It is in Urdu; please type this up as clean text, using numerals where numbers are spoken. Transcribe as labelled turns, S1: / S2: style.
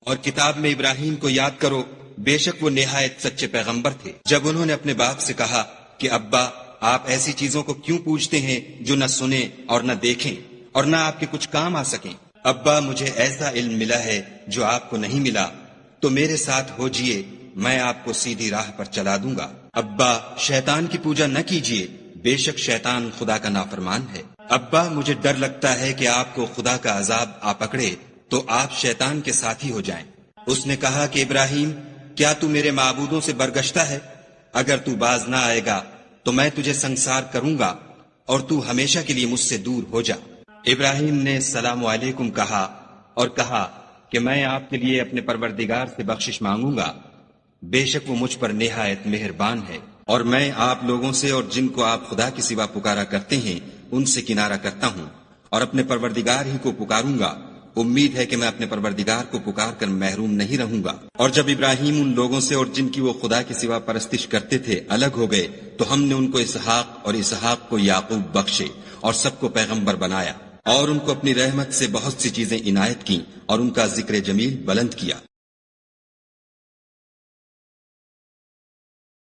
S1: اور کتاب میں ابراہیم کو یاد کرو، بے شک وہ نہایت سچے پیغمبر تھے۔ جب انہوں نے اپنے باپ سے کہا کہ ابا، آپ ایسی چیزوں کو کیوں پوچھتے ہیں جو نہ سنیں اور نہ دیکھیں اور نہ آپ کے کچھ کام آ سکیں؟ ابا، مجھے ایسا علم ملا ہے جو آپ کو نہیں ملا، تو میرے ساتھ ہو جئے، میں آپ کو سیدھی راہ پر چلا دوں گا۔ ابا، شیطان کی پوجا نہ کیجیے، بے شک شیطان خدا کا نافرمان ہے۔ ابا، مجھے ڈر لگتا ہے کہ آپ کو خدا کا عذاب آ پکڑے تو آپ شیطان کے ساتھی ہو جائیں۔ اس نے کہا کہ ابراہیم، کیا تو میرے معبودوں سے برگشتہ ہے؟ اگر تو باز نہ آئے گا تو میں تجھے سنسار کروں گا اور تو ہمیشہ کے لیے مجھ سے دور ہو جا۔ ابراہیم نے السلام علیکم کہا اور کہا کہ میں آپ کے لیے اپنے پروردگار سے بخشش مانگوں گا، بے شک وہ مجھ پر نہایت مہربان ہے۔ اور میں آپ لوگوں سے اور جن کو آپ خدا کے سوا پکارا کرتے ہیں ان سے کنارہ کرتا ہوں اور اپنے پروردگار ہی کو پکاروں گا۔ امید ہے کہ میں اپنے پروردگار کو پکار کر محروم نہیں رہوں گا۔ اور جب ابراہیم ان لوگوں سے اور جن کی وہ خدا کے سوا پرستش کرتے تھے الگ ہو گئے تو ہم نے ان کو اسحاق اور اسحاق کو یعقوب بخشے اور سب کو پیغمبر بنایا اور ان کو اپنی رحمت سے بہت سی چیزیں عنایت کیں اور ان کا ذکر جمیل بلند کیا۔